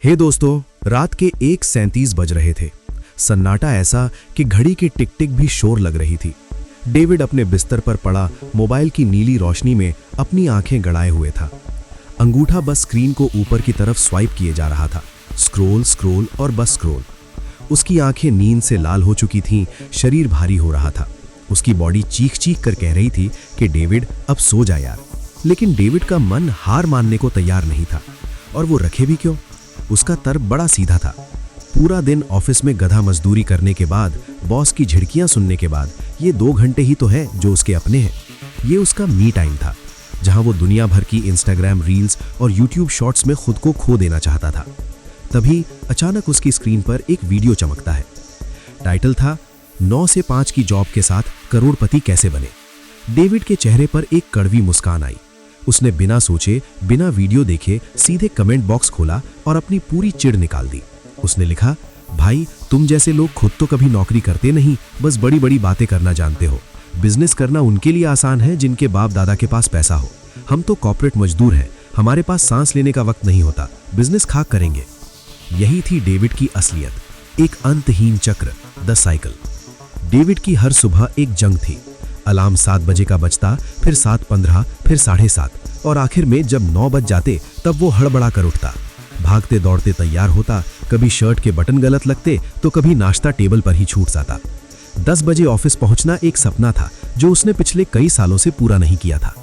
हे दोस्तों, रात के 1:37 बज रहे थे। सन्नाटा ऐसा कि घड़ी की टिक टिक भी शोर लग रही थी। डेविड अपने बिस्तर पर पड़ा मोबाइल की नीली रोशनी में अपनी आंखें गड़ाए हुए था। अंगूठा बस स्क्रीन को ऊपर की तरफ स्वाइप किए जा रहा था। स्क्रोल स्क्रोल और बस स्क्रोल। उसकी आंखें नींद से लाल हो चुकी थीं, शरीर भारी हो रहा था। उसकी बॉडी चीख चीख कर कह रही थी कि डेविड अब सो जा यार। लेकिन डेविड का मन हार मानने को तैयार नहीं था। और वो रखे भी क्यों? उसका तर्क बड़ा सीधा था। पूरा दिन ऑफिस में गधा मजदूरी करने के बाद, बॉस की झिड़कियां सुनने के बाद, ये 2 घंटे ही तो है जो उसके अपने हैं। ये उसका मी टाइम था, जहां वो दुनिया भर की इंस्टाग्राम रील्स और यूट्यूब शॉर्ट्स में खुद को खो देना चाहता था। तभी अचानक उसकी स्क्रीन पर एक वीडियो चमकता है। टाइटल था 9 से 5 की जॉब के साथ करोड़पति कैसे बने। डेविड के चेहरे पर एक कड़वी मुस्कान आई। उसने बिना सोचे, बिना वीडियो देखे सीधे कमेंट बॉक्स खोला और अपनी पूरी चिढ़ निकाल दी। उसने लिखा, भाई तुम जैसे लोग खुद तो कभी नौकरी करते नहीं, बस बड़ी बड़ी बातें करना जानते हो। बिजनेस करना उनके लिए आसान है जिनके बाप दादा के पास पैसा हो। हम तो कॉर्पोरेट मजदूर हैं, हमारे पास सांस लेने का वक्त नहीं होता, बिजनेस खाक करेंगे। यही थी डेविड की असलियत, एक अंतहीन चक्र, द साइकिल। डेविड की हर सुबह एक जंग थी। अलार्म 7 बजे का बजता, फिर 7:15, फिर 7:30 और आखिर में जब 9 बज जाते तब वो हड़बड़ा कर उठता। भागते दौड़ते तैयार होता, कभी शर्ट के बटन गलत लगते तो कभी नाश्ता टेबल पर ही छूट जाता। 10 बजे ऑफिस पहुंचना एक सपना था जो उसने पिछले कई सालों से पूरा नहीं किया था।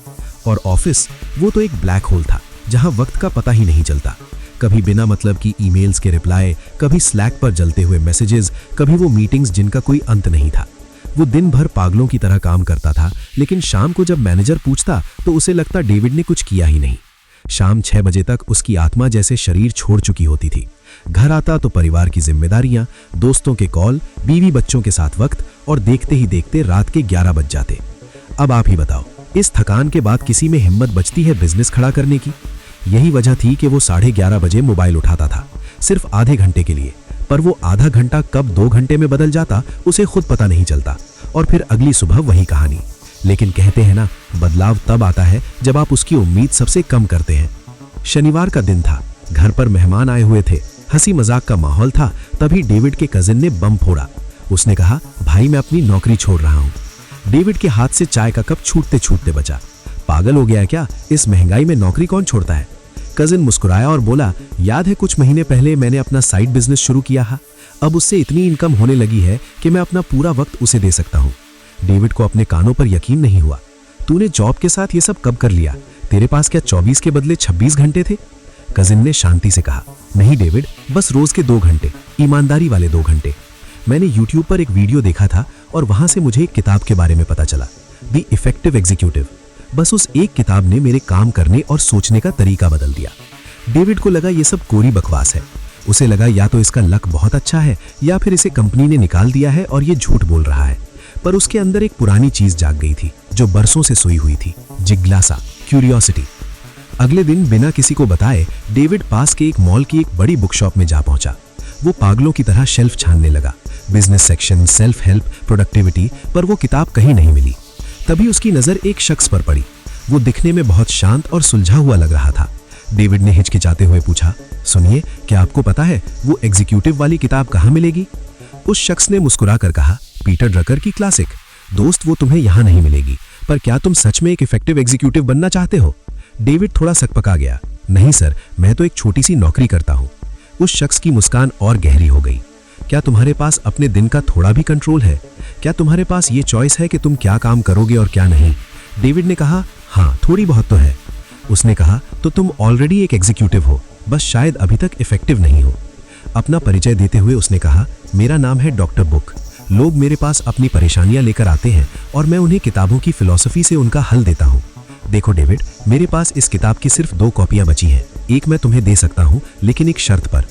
और ऑफिस, वो तो एक ब्लैक होल था जहां वक्त का पता ही नहीं चलता। कभी बिना मतलब की ईमेल्स के रिप्लाई, कभी स्लैक पर जलते हुए मैसेजेस, कभी वो मीटिंग्स जिनका कोई अंत नहीं था। वो दिन भर पागलों की तरह काम करता था, लेकिन शाम को जब मैनेजर पूछता तो उसे लगता डेविड ने कुछ किया ही नहीं। शाम 6 बजे तक उसकी आत्मा जैसे शरीर छोड़ चुकी होती थी। घर आता तो परिवार की जिम्मेदारियां, दोस्तों के कॉल, बीवी बच्चों के साथ वक्त, और देखते ही देखते रात के 11 बज जाते। अब आप ही बताओ, इस थकान के बाद किसी में हिम्मत बचती है बिजनेस खड़ा करने की? यही वजह थी कि वो 11:30 बजे मोबाइल उठाता था, सिर्फ आधे घंटे के लिए। पर वो आधा घंटा कब 2 घंटे में बदल जाता उसे खुद पता नहीं चलता। और फिर अगली सुबह वही कहानी। लेकिन कहते हैं ना, बदलाव तब आता है जब आप उसकी उम्मीद सबसे कम करते हैं। शनिवार का दिन था, घर पर मेहमान आए हुए थे, हंसी मजाक का माहौल था। तभी डेविड के कजिन ने बम फोड़ा। उसने कहा, भाई मैं अपनी नौकरी छोड़ रहा हूं। डेविड के हाथ से चाय का कप छूटते छूटते बचा। पागल हो गया है क्या? इस महंगाई में नौकरी कौन छोड़ता है? कजिन मुस्कुराया और बोला, याद है कुछ महीने पहले मैंने अपना साइड बिजनेस शुरू किया है। अब उससे इतनी इनकम होने लगी है कि मैं अपना पूरा वक्त उसे दे सकता हूँ। डेविड को अपने कानों पर यकीन नहीं हुआ। तूने जॉब के साथ ये सब कब कर लिया? तेरे पास क्या 24 के बदले 26 घंटे थे? कजिन ने शांति से कहा, नहीं डेविड, बस रोज के 2 घंटे, ईमानदारी वाले 2 घंटे। मैंने यूट्यूब पर एक वीडियो देखा था और वहां से मुझे एक किताब के बारे में पता चला, द इफेक्टिव एग्जीक्यूटिव। बस उस एक किताब ने मेरे काम करने और सोचने का तरीका बदल दिया। डेविड को लगा ये सब कोरी बकवास है। उसे लगा या तो इसका लक बहुत अच्छा है या फिर इसे कंपनी ने निकाल दिया है और ये झूठ बोल रहा है। पर उसके अंदर एक पुरानी चीज जाग गई थी जो बरसों से सोई हुई थी, जिज्ञासा, क्यूरियोसिटी। अगले दिन बिना किसी को बताए डेविड पास के एक मॉल की एक बड़ी बुक शॉप में जा पहुंचा। वो पागलों की तरह शेल्फ छानने लगा, business section, self help, productivity, पर वो किताब कहीं नहीं मिली। तभी उसकी नजर एक शख्स पर पड़ी। वो दिखने में बहुत शांत और सुलझा हुआ लग रहा था। डेविड ने हिचकिचाते हुए पूछा, सुनिए, क्या आपको पता है वो एग्जीक्यूटिव वाली किताब कहाँ मिलेगी? उस शख्स ने मुस्कुराकर कहा, पीटर ड्रकर की क्लासिक। दोस्त, वो तुम्हें यहाँ नहीं मिलेगी। पर क्या तुम सच में एक इफेक्टिव एग्जीक्यूटिव बनना चाहते हो? डेविड थोड़ा सकपका गया। नहीं सर, मैं तो एक छोटी सी नौकरी करता हूँ। उस शख्स की मुस्कान और गहरी हो गई। क्या तुम्हारे पास अपने दिन का थोड़ा भी कंट्रोल है? क्या तुम्हारे पास ये चॉइस है कि तुम क्या काम करोगे और क्या नहीं? डेविड ने कहा, हाँ थोड़ी बहुत तो है। उसने कहा, तो तुम ऑलरेडी एक एग्जीक्यूटिव हो, बस शायद अभी तक इफेक्टिव नहीं हो। अपना परिचय देते हुए उसने कहा, मेरा नाम है डॉक्टर बुक। लोग मेरे पास अपनी परेशानियां लेकर आते हैं और मैं उन्हें किताबों की फिलॉसफी से उनका हल देता हूँ। देखो डेविड, मेरे पास इस किताब की सिर्फ 2 कॉपियां बची हैं। एक मैं तुम्हें दे सकता हूँ, लेकिन एक शर्त पर।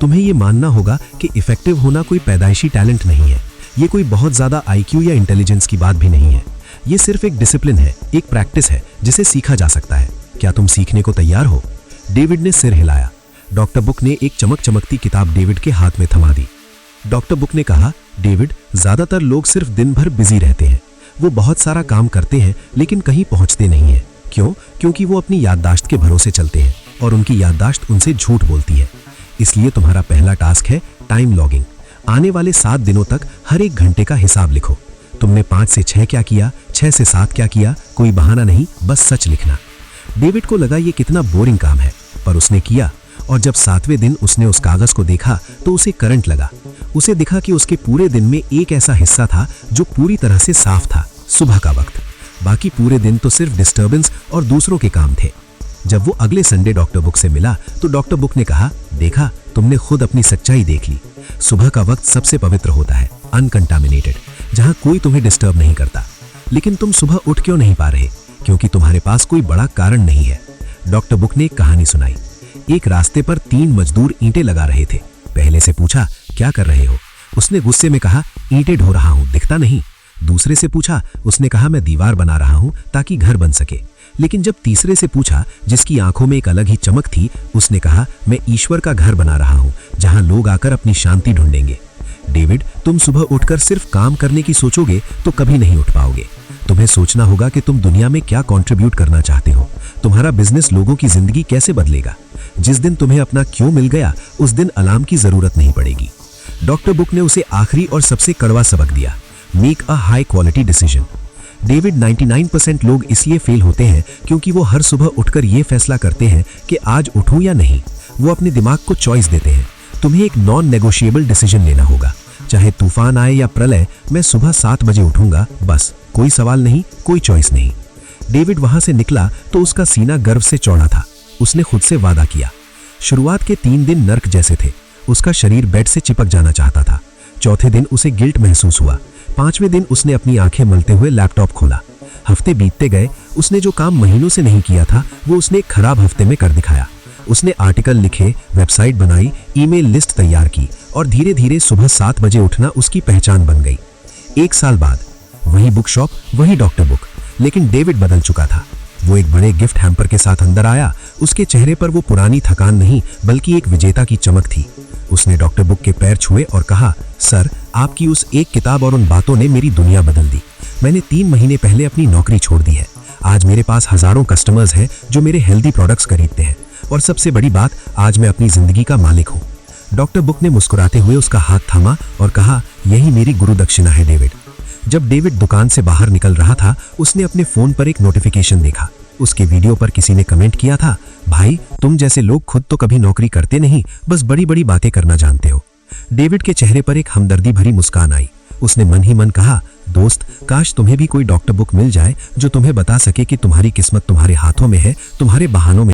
तुम्हें ये मानना होगा कि इफेक्टिव होना कोई पैदाइशी टैलेंट नहीं है। ये कोई बहुत ज्यादा IQ या इंटेलिजेंस की बात भी नहीं है। ये सिर्फ एक डिसिप्लिन है, एक प्रैक्टिस है जिसे सीखा जा सकता है। क्या तुम सीखने को तैयार हो? डेविड ने सिर हिलाया। डॉक्टर बुक ने एक चमकती किताब डेविड के हाथ में थमा दी। डॉक्टर बुक ने कहा, डेविड, ज्यादातर लोग सिर्फ दिन भर बिजी रहते हैं। वो बहुत सारा काम करते हैं लेकिन कहीं पहुंचते नहीं हैं। क्यों? क्योंकि वो अपनी याददाश्त के भरोसे चलते हैं और उनकी याददाश्त उनसे झूठ बोलती है। इसलिए तुम्हारा पहला टास्क है टाइम लॉगिंग। आने वाले 7 दिनों तक हर एक घंटे का हिसाब लिखो। तुमने 5 से 6 क्या किया, 6 से 7 क्या किया, कोई बहाना नहीं, बस सच लिखना। डेविड को लगा ये कितना बोरिंग काम है, पर उसने किया और जब 7वें दिन उसने उस कागज को देखा तो उसे करंट लगा। उसे दिखा कि उसके पूरे दिन में एक ऐसा हिस्सा था जो पूरी तरह से साफ था, सुबह का वक्त। बाकी पूरे दिन तो सिर्फ डिस्टर्बेंस और दूसरों के काम थे। जब वो अगले संडे डॉक्टर बुक से मिला तो डॉक्टर बुक ने कहा, देखा, तुमने खुद अपनी सच्चाई देख ली। सुबह का वक्त सबसे पवित्र होता है, अनकंटामिनेटेड, जहां कोई तुम्हें डिस्टर्ब नहीं करता। लेकिन तुम सुबह उठ क्यों नहीं पा रहे? क्योंकि तुम्हारे पास कोई बड़ा कारण नहीं है। डॉक्टर बुक ने एक कहानी सुनाई। एक रास्ते पर 3 मजदूर ईंटें लगा रहे थे। पहले से पूछा, क्या कर रहे हो? उसने गुस्से में कहा, ईंटें ढो रहा हूं, दिखता नहीं। दूसरे से पूछा, उसने कहा, मैं दीवार बना रहा हूं ताकि घर बन सके। लेकिन जब तीसरे से पूछा, जिसकी आंखों में एक अलग ही चमक थी, उसने कहा, मैं ईश्वर का घर बना रहा हूं जहां लोग आकर अपनी शांति ढूंढेंगे। डेविड, तुम सुबह उठकर सिर्फ काम करने की सोचोगे तो कभी नहीं उठ पाओगे। तुम्हें सोचना होगा कि तुम दुनिया में क्या कंट्रीब्यूट करना चाहते हो। तुम्हारा बिजनेस लोगों की जिंदगी कैसे बदलेगा। जिस दिन तुम्हें अपना क्यों मिल गया, उस दिन अलार्म की जरूरत नहीं पड़ेगी। डॉक्टर बुक ने उसे आखिरी और सबसे कड़वा सबक दिया, make a high quality decision. David, 99% लोग इसलिए फेल होते हैं क्योंकि वो हर सुबह उठकर ये फैसला करते हैं कि आज उठूं या नहीं। वो अपने दिमाग को चॉइस देते हैं। तुम्हें एक नॉन नेगोशिएबल डिसीजन लेना होगा। चाहे तूफान आए या प्रलय, मैं सुबह 7 बजे उठूंगा, बस। कोई सवाल नहीं, कोई चॉइस नहीं। डेविड वहां से निकला तो उसका सीना गर्व से चौड़ा था। उसने खुद से वादा किया। शुरुआत के 3 दिन नर्क जैसे थे। उसका शरीर बेड से चिपक जाना चाहता था। चौथे दिन उसे गिल्ट महसूस हुआ। 5वें दिन उसने अपनी आंखें मलते हुए लैपटॉप खोला। हफ्ते बीतते गए। उसने जो काम महीनों से नहीं किया था, वो उसने एक खराब हफ्ते में कर दिखाया। उसने आर्टिकल लिखे, वेबसाइट बनाई, ईमेल लिस्ट तैयार की और धीरे धीरे सुबह 7 बजे उठना उसकी पहचान बन गई। 1 साल बाद वही बुक शॉप, वही डॉक्टर बुक, लेकिन डेविड बदल चुका था। वो एक बड़े गिफ्ट हैम्पर के साथ अंदर आया। उसके चेहरे पर वो पुरानी थकान नहीं, बल्कि एक विजेता की चमक थी। उसने डॉक्टर बुक के पैर छुए और कहा, सर, आपकी उस एक किताब और उन बातों ने मेरी दुनिया बदल दी। मैंने 3 महीने पहले अपनी नौकरी छोड़ दी है। आज मेरे पास हजारों कस्टमर्स हैं जो मेरे हेल्दी प्रोडक्ट्स खरीदते हैं, और सबसे बड़ी बात, आज मैं अपनी जिंदगी का मालिक हूँ। डॉक्टर बुक ने मुस्कुराते हुए उसका हाथ थामा और कहा, यही मेरी गुरु दक्षिणा है डेविड। जब डेविड दुकान से बाहर निकल रहा था, उसने अपने फोन पर एक नोटिफिकेशन देखा। उसके वीडियो पर किसी ने कमेंट किया था, भाई, तुम जैसे लोग खुद तो कभी नौकरी करते नहीं, बस बड़ी बड़ी बातें करना जानते हो। डेविड के चेहरे पर एक हमदर्दी भरी मुस्कान आई। उसने मन ही मन कहा, दोस्त, काश तुम्हें भी कोई डॉक्टर बुक मिल जाए जो तुम्हें बता सके कि तुम्हारी किस्मत तुम्हारे हाथों में है, तुम्हारे बहानों में